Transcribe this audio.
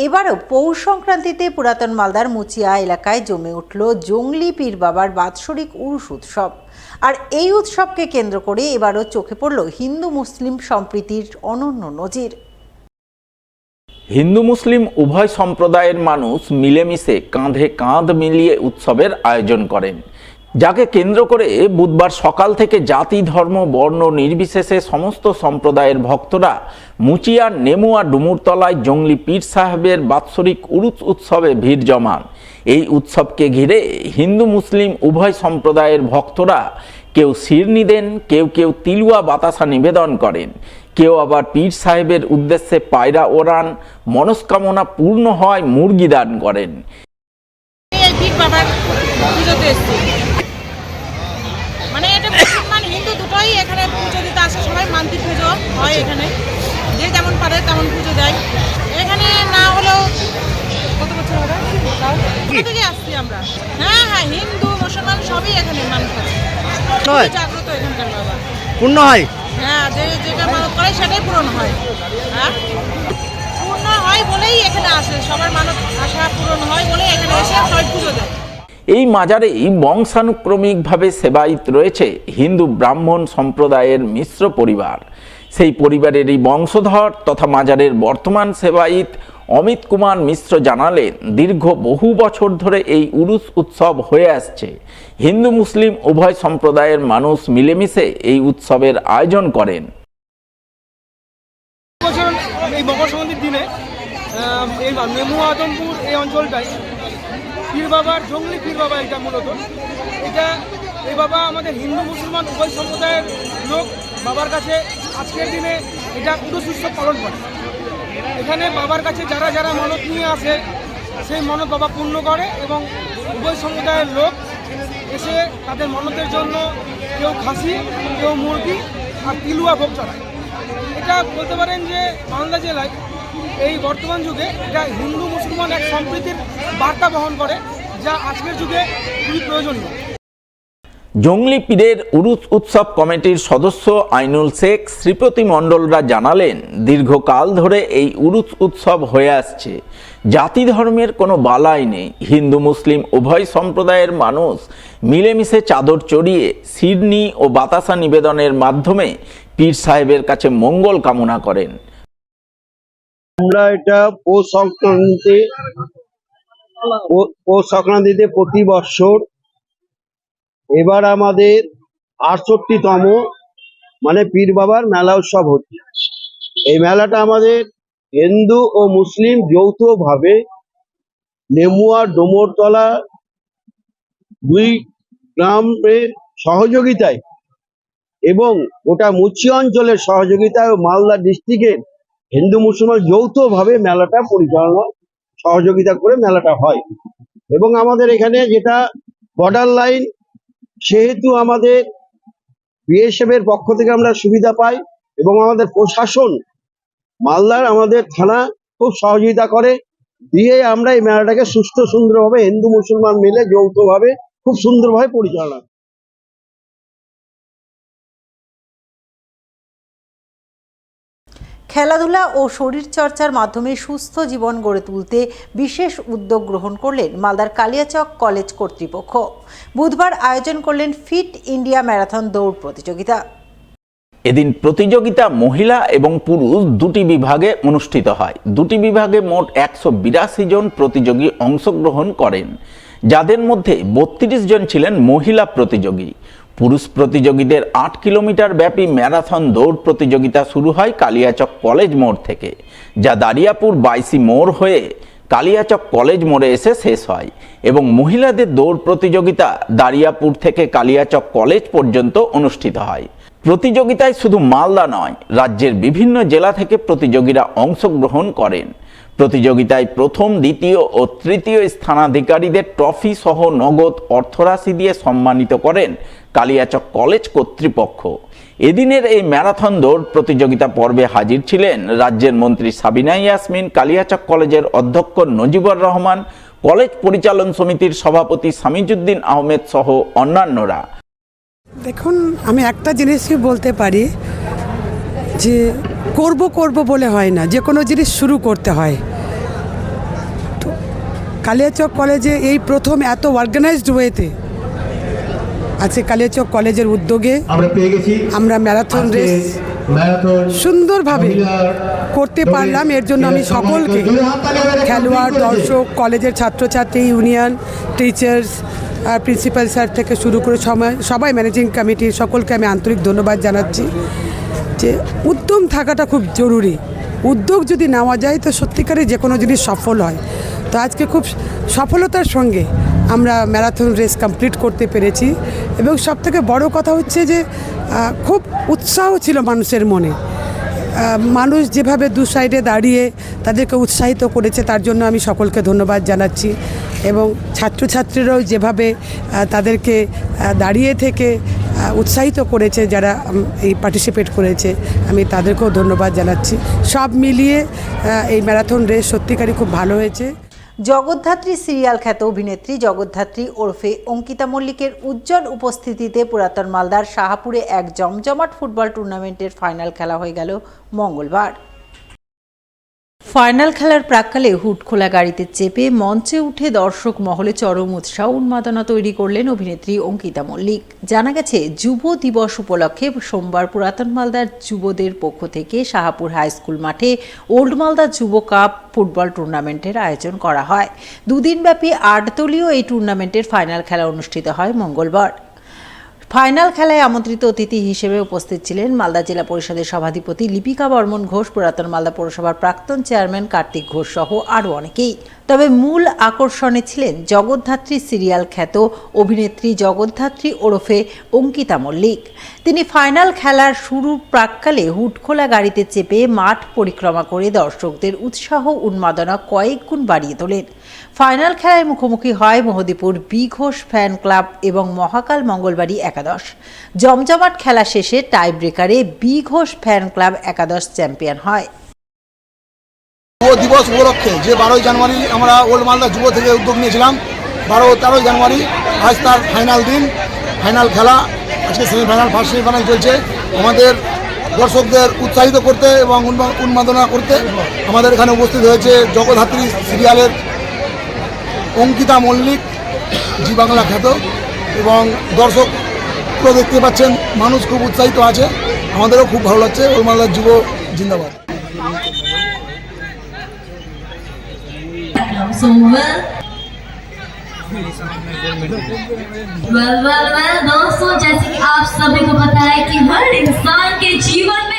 এবারও পৌষ সংক্রান্তিতে পুরাতন মালদার মুচিয়া এলাকায় জমে উঠল জংলি পীর বাবার বাৎসরিক উরুস উৎসব। আর এই উৎসবকে কেন্দ্র করে এবারও চোখে পড়ল হিন্দু মুসলিম সম্প্রীতির অনন্য নজির। হিন্দু মুসলিম উভয় সম্প্রদায়ের মানুষ মিলেমিশে কাঁধে কাঁধ মিলিয়ে উৎসবের আয়োজন করেন, যাকে কেন্দ্র করে বুধবার সকাল থেকে জাতি ধর্ম বর্ণ নির্বিশেষে সমস্ত সম্প্রদায়ের ভক্তরা মুচিয়ার নেমুয়া ডুমুরতলায় জংলি পীর সাহেবের বাৎসরিক উরুস উৎসবে ভিড় জমান। এই উৎসবকে ঘিরে হিন্দু মুসলিম উভয় সম্প্রদায়ের ভক্তরা কেউ শিরনি দেন, কেউ তিলুয়া বাতাসা নিবেদন করেন, কেউ আবার পীর সাহেবের উদ্দেশ্যে পায়রা ওড়ান, মনস্কামনা পূর্ণ হয় মুরগি দান করেন। মানে এটা মুসলমান হিন্দু দুটোই এখানে পুজো দিতে আসে, সবাই মান্তি পুজো হয় এখানে, যে যেমন পারে তেমন পুজো দেয়। এখানে না হলেও কত বছর হবে থেকে আসছি আমরা। হ্যাঁ, হিন্দু মুসলমান সবই এখানে মানুষ আছে, জাগ্রত এখানকার বাবা। পূর্ণ হয়? হ্যাঁ, যেটা মানত করে সেটাই পূরণ হয়। হ্যাঁ, পূর্ণ হয় বলেই এখানে আসে, সবার মানত আশা পূরণ হয় বলে এখানে এসে সবাই পুজো দেয়। এই মাজারেই বংশানুক্রমিকভাবে সেবায়িত রয়েছে হিন্দু ব্রাহ্মণ সম্প্রদায়ের মিশ্র পরিবার। সেই পরিবারেরই বংশধর তথা মাজারের বর্তমান সেবায়িত অমিত কুমার মিশ্র জানালেন, দীর্ঘ বহু বছর ধরে এই উরুস উৎসব হয়ে আসছে। হিন্দু মুসলিম উভয় সম্প্রদায়ের মানুষ মিলেমিশে এই উৎসবের আয়োজন করেন। এই মকর সংক্রান্তির দিনে এই নেমুয়া আদমপুর এই অঞ্চলটায় পীর বাবার জংলি পীর বাবা, এটা মূলত এই বাবা আমাদের হিন্দু মুসলমান উভয় সম্প্রদায়ের লোক বাবার কাছে আজকের দিনে এটা উরুস উৎসব পালন করে। এখানে বাবার কাছে যারা মানত নিয়ে আসে সেই মানত বাবা পূর্ণ করে এবং উভয় সম্প্রদায়ের লোক এসে তাদের মানতের জন্য কেউ খাসি, কেউ মুরগি আর তিলুয়া ভোগ চড়ায়। এটা বলতে পারেন যে মালদা জেলায় এই বর্তমান যুগে এটা হিন্দু মুসলমান এক সম্প্রীতির বার্তা বহন করে, যা আজকের যুগে খুবই প্রয়োজনীয়। জংলি পীরের উরুস উৎসব কমিটির সদস্য আইনুল শেখ, শ্রীপতি মণ্ডলরা জানালেন, দীর্ঘকাল ধরে এই উরুস উৎসব হয়ে আসছে। জাতি ধর্মের কোনো বালাই নেই। হিন্দু মুসলিম উভয় সম্প্রদায়ের মানুষ মিলেমিশে চাদর চড়িয়ে শিরনি ও বাতাসা নিবেদনের মাধ্যমে পীর সাহেবের কাছে মঙ্গল কামনা করেন। আমরা এটা পৌষ সংক্রান্তিতে প্রতি বছর, এবার আমাদের 68তম মানে পীর বাবার মেলা উৎসব হচ্ছে। এই মেলাটা আমাদের হিন্দু ও মুসলিম যৌথভাবে নেমুয়া ডোমরতলা দুই গ্রামের সহযোগিতায় এবং ওটা মুচি অঞ্চলের সহযোগিতায় মালদা ডিস্ট্রিক্টের হিন্দু মুসলমান যৌথভাবে মেলাটা পরিচালনা সহযোগিতা করে মেলাটা হয়। এবং আমাদের এখানে যেটা বর্ডার লাইন, সেহেতু আমাদের বিএসএফ এর পক্ষ থেকে আমরা সুবিধা পাই এবং আমাদের প্রশাসন মালদার আমাদের থানা খুব সহযোগিতা করে দিয়ে আমরা এই মেলাটাকে সুস্থ সুন্দরভাবে হিন্দু মুসলমান মিলে যৌথভাবে খুব সুন্দরভাবে পরিচালনা। খেলাধুলা ও শরীরচর্চার মাধ্যমে সুস্থ জীবন গড়ে তুলতে বিশেষ উদ্যোগ গ্রহণ করলেন মালদার কালিয়াচক কলেজ কর্তৃপক্ষ। বুধবার আয়োজন করলেন ফিট ইন্ডিয়া ম্যারাথন দৌড় প্রতিযোগিতা। এদিন প্রতিযোগিতা মহিলা এবং পুরুষ দুটি বিভাগে অনুষ্ঠিত হয়। দুটি বিভাগে মোট 182 জন প্রতিযোগী অংশগ্রহণ করেন, যাদের মধ্যে 32 জন ছিলেন মহিলা প্রতিযোগী। পুরুষ প্রতিযোগীদের 8 কিলোমিটার ব্যাপী ম্যারাথন দৌড় প্রতিযোগিতা শুরু হয় কালিয়াচক কলেজ মোড় থেকে, যা দারিয়াপুর বাইসি মোড় হয়ে কালিয়াচক কলেজ মোড়ে এসে শেষ হয়। এবং মহিলাদের দৌড় প্রতিযোগিতা দারিয়াপুর থেকে কালিয়াচক কলেজ পর্যন্ত অনুষ্ঠিত হয়। প্রতিযোগিতায় শুধু মালদা নয়, রাজ্যের বিভিন্ন জেলা থেকে প্রতিযোগীরা অংশগ্রহণ করেন। প্রতিযোগিতায় প্রথম, দ্বিতীয় ও তৃতীয় স্থানাধিকারীদের ট্রফি সহ নগদ অর্থরাশি দিয়ে সম্মানিত করেন কালিয়াচক কলেজ কর্তৃপক্ষ। এদিনের এই ম্যারাথন দৌড় প্রতিযোগিতা পর্বে হাজির ছিলেন রাজ্যের মন্ত্রী সাবিনা ইয়াসমিন, কালিয়াচক কলেজের অধ্যক্ষ নজিবুর রহমান, কলেজ পরিচালন সমিতির সভাপতি সামিজুদ্দিন আহমেদ সহ অন্যান্যরা। দেখুন, আমি একটা জিনিসই বলতে পারি যে করব বলে হয় না, যে কোনো জিনিস শুরু করতে হয়। কালিয়াচক কলেজে এই প্রথম এত অর্গানাইজড ওয়েতে আজকে কালিয়াচক কলেজের উদ্যোগে আমরা পেয়ে গেছি আমরা ম্যারাথন রেস ম্যারাথন সুন্দরভাবে করতে পারলাম। এর জন্য আমি সকলকে, খেলোয়াড়, দর্শক, কলেজের ছাত্রছাত্রী, ইউনিয়ন, টিচার্স, প্রিন্সিপাল স্যার থেকে শুরু করে সবাই ম্যানেজিং কমিটির সকলকে আমি আন্তরিক ধন্যবাদ জানাচ্ছি। যে উদ্যম থাকাটা খুব জরুরি, উদ্যোগ যদি নেওয়া যায় তো সত্যিকারে যে কোনো জিনিস সফল হয়। তো আজকে খুব সফলতার সঙ্গে আমরা ম্যারাথন রেস কমপ্লিট করতে পেরেছি এবং সবথেকে বড় কথা হচ্ছে যে খুব উৎসাহ ছিল মানুষের মনে। মানুষ যেভাবে দু সাইডে দাঁড়িয়ে তাদেরকে উৎসাহিত করেছে তার জন্য আমি সকলকে ধন্যবাদ জানাচ্ছি এবং ছাত্রছাত্রীরাও যেভাবে তাদেরকে দাঁড়িয়ে থেকে উৎসাহিত করেছে, যারা এই পার্টিসিপেট করেছে, আমি তাদেরকেও ধন্যবাদ জানাচ্ছি। সব মিলিয়ে এই ম্যারাথন রেস সত্যিকারই খুব ভালো হয়েছে। জগদ্ধাত্রী সিরিয়াল খ্যাত অভিনেত্রী জগদ্ধাত্রী ওরফে অঙ্কিতা মল্লিকের উজ্জ্বল উপস্থিতিতে পুরাতন মালদার শাহাপুরে এক জমজমাট ফুটবল টুর্নামেন্টের ফাইনাল খেলা হয়ে গেল মঙ্গলবার। ফাইনাল খেলার প্রাক্কালে হুড খোলা গাড়িতে চেপে মঞ্চে উঠে দর্শক মহলে চরম উৎসাহ উন্মাদনা তৈরি করলেন অভিনেত্রী অঙ্কিতা মল্লিক। জানা গেছে, যুব দিবস উপলক্ষে সোমবার পুরাতন মালদার যুবদের পক্ষ থেকে শাহাপুর হাই স্কুল মাঠে ওল্ড মালদা যুব কাপ ফুটবল টুর্নামেন্টের আয়োজন করা হয়। দুদিনব্যাপী 8 দলীয় এই টুর্নামেন্টের ফাইনাল খেলা অনুষ্ঠিত হয় মঙ্গলবার। ফাইনাল খেলায় আমন্ত্রিত অতিথি হিসেবে উপস্থিত ছিলেন মালদা জেলা পরিষদের সভাধিপতি লিপিকা বর্মন ঘোষ, পুরাতন মালদা পৌরসভার প্রাক্তন চেয়ারম্যান কার্তিক ঘোষ সহ আরও অনেকেই। তবে মূল আকর্ষণে ছিলেন জগদ্ধাত্রী সিরিয়াল খ্যাত অভিনেত্রী জগদ্ধাত্রী ওরফে অঙ্কিতা মল্লিক। তিনি ফাইনাল খেলার শুরুর প্রাক্কালে হুডখোলা গাড়িতে চেপে মাঠ পরিক্রমা করে দর্শকদের উৎসাহ উন্মাদনা কয়েক গুণ বাড়িয়ে তোলেন। ফাইনাল খেলায় মুখোমুখি হয় Mohdipur B Ghosh fan club এবং মহাকাল মঙ্গলবাড়ি একাদশ। জমজমাট খেলা শেষে টাই ব্রেকারে বি ঘোষ ফ্যান ক্লাব একাদশ চ্যাম্পিয়ন হয়। যুব দিবস উপলক্ষে যে 12 জানুয়ারি আমরা ওল্ড মালদা যুব থেকে উদ্যোগ নিয়েছিলাম, 12-13 জানুয়ারি আজ তার ফাইনাল দিন, ফাইনাল খেলা। আজকে সেমিফাইনাল, ফার্স্ট সেমিফাইনাল চলছে। আমাদের দর্শকদের উৎসাহিত করতে এবং উন্মাদনা করতে আমাদের এখানে উপস্থিত হয়েছে জগদ্ধাত্রী সিরিয়ালের অঙ্কিতা মল্লিক, জি বাংলা খ্যাত, এবং দর্শকরা দেখতে পাচ্ছেন মানুষ খুব উৎসাহিত আছে। আমাদেরও খুব ভালো লাগছে। ওল্ড মালদার যুব জিন্দাবাদ। So well दोस्तों, जैसे कि आप सभी को पता है कि हर इंसान के जीवन में